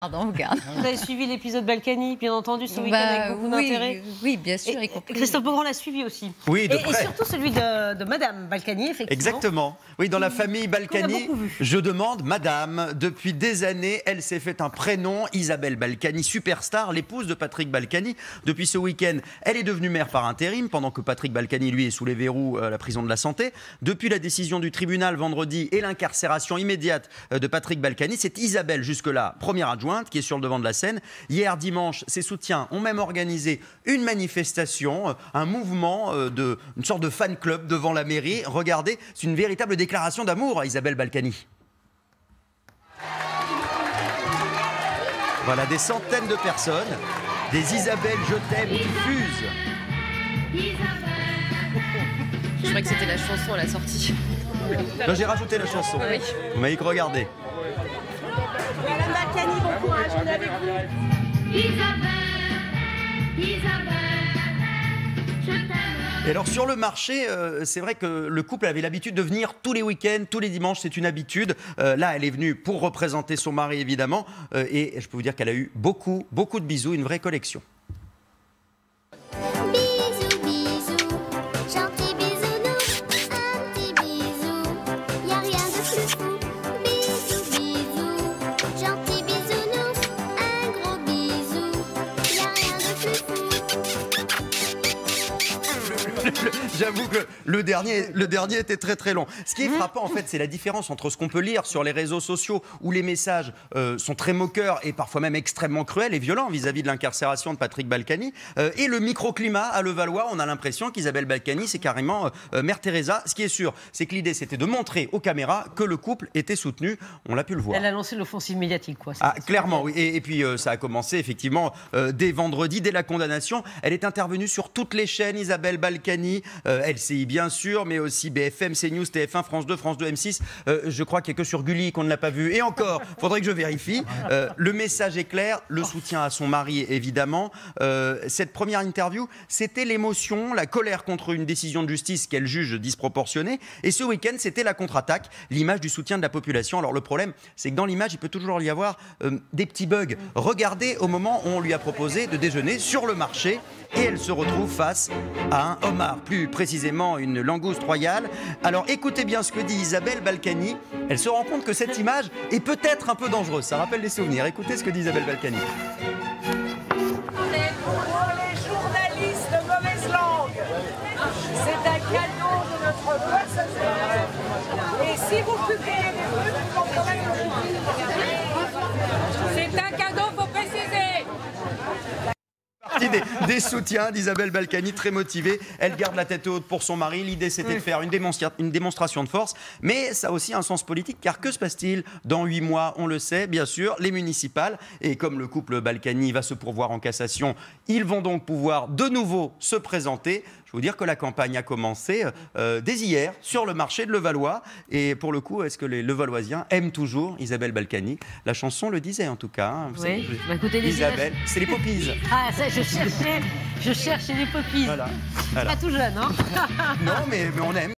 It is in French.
Pardon, regarde. Vous avez suivi l'épisode Balkany, bien entendu, ce week-end avec beaucoup d'intérêt. Oui, bien sûr. Et Christophe Beaugrand l'a suivi aussi. Oui, de et près. surtout celui de Madame Balkany, effectivement. Exactement. Oui, dans la famille Balkany, beaucoup vu. je demande Madame. Depuis des années, elle s'est fait un prénom, Isabelle Balkany, superstar, l'épouse de Patrick Balkany. Depuis ce week-end, elle est devenue mère par intérim, pendant que Patrick Balkany, lui, est sous les verrous à la prison de la Santé. Depuis la décision du tribunal vendredi et l'incarcération immédiate de Patrick Balkany, c'est Isabelle, jusque-là, première adjointe, qui est sur le devant de la scène. Hier dimanche, ses soutiens ont même organisé une manifestation, un mouvement, une sorte de fan club devant la mairie. Regardez, c'est une véritable déclaration d'amour à Isabelle Balkany. Voilà, des centaines de personnes, des Isabelle je t'aime qui fusent. Je croyais que c'était la chanson à la sortie. Là, j'ai rajouté la chanson. Oui. Vous m'avez que regardé. Madame Balkany, bon courage, on est avec vous. Isabelle, je t'aime. Et alors sur le marché, c'est vrai que le couple avait l'habitude de venir tous les week-ends, tous les dimanches, c'est une habitude. Là, elle est venue pour représenter son mari, évidemment. Et je peux vous dire qu'elle a eu beaucoup de bisous, une vraie collection. Bisous, bisous, gentil bisounours, un petit bisou, y a rien de plus fou. Bisous, bisous, gentil bisounours, un gros bisou, y a rien de plus fou. J'avoue que le dernier était très long. Ce qui est frappant, en fait, c'est la différence entre ce qu'on peut lire sur les réseaux sociaux, où les messages sont très moqueurs et parfois même extrêmement cruels et violents vis-à-vis de l'incarcération de Patrick Balkany, et le microclimat à Levallois. On a l'impression qu'Isabelle Balkany, c'est carrément Mère Teresa. Ce qui est sûr, c'est que l'idée, c'était de montrer aux caméras que le couple était soutenu. On l'a pu le voir. Elle a lancé l'offensive médiatique, quoi. Ah, clairement, oui. Et puis ça a commencé effectivement dès vendredi, dès la condamnation. Elle est intervenue sur toutes les chaînes, Isabelle Balkany, LCI bien sûr, mais aussi BFM, CNews, TF1, France 2, M6. Je crois qu'il n'y a que sur Gulli qu'on ne l'a pas vu. Et encore, faudrait que je vérifie. Le message est clair, le soutien à son mari évidemment. Cette première interview, c'était l'émotion, la colère contre une décision de justice qu'elle juge disproportionnée. Et ce week-end, c'était la contre-attaque, l'image du soutien de la population. Alors le problème, c'est que dans l'image, il peut toujours y avoir des petits bugs. Regardez au moment où on lui a proposé de déjeuner sur le marché et elle se retrouve face à un homard, plus précisément une langouste royale. Alors écoutez bien ce que dit Isabelle Balkany. Elle se rend compte que cette image est peut-être un peu dangereuse. Ça rappelle des souvenirs. Écoutez ce que dit Isabelle Balkany. C'est pour les journalistes de mauvaise langue. C'est un cadeau de notre poissonnière. Et si vous publiez des trucs, ils vont quand même le publier. C'est un cadeau, faut préciser. Des soutiens d'Isabelle Balkany, très motivée. Elle garde la tête haute pour son mari. L'idée, c'était de faire une démonstration de force. Mais ça a aussi un sens politique, car que se passe-t-il dans 8 mois? On le sait, bien sûr, les municipales. Et comme le couple Balkany va se pourvoir en cassation, ils vont donc pouvoir de nouveau se présenter. Je veux dire que la campagne a commencé dès hier sur le marché de Levallois. Et pour le coup, est-ce que les Levalloisiens aiment toujours Isabelle Balkany? La chanson le disait en tout cas. Hein. Oui, bah, écoutez, les Isabelle, c'est les Poppies. Ah, ça, je cherchais les Poppies. Voilà. Pas tout jeune, hein. Non, mais on aime.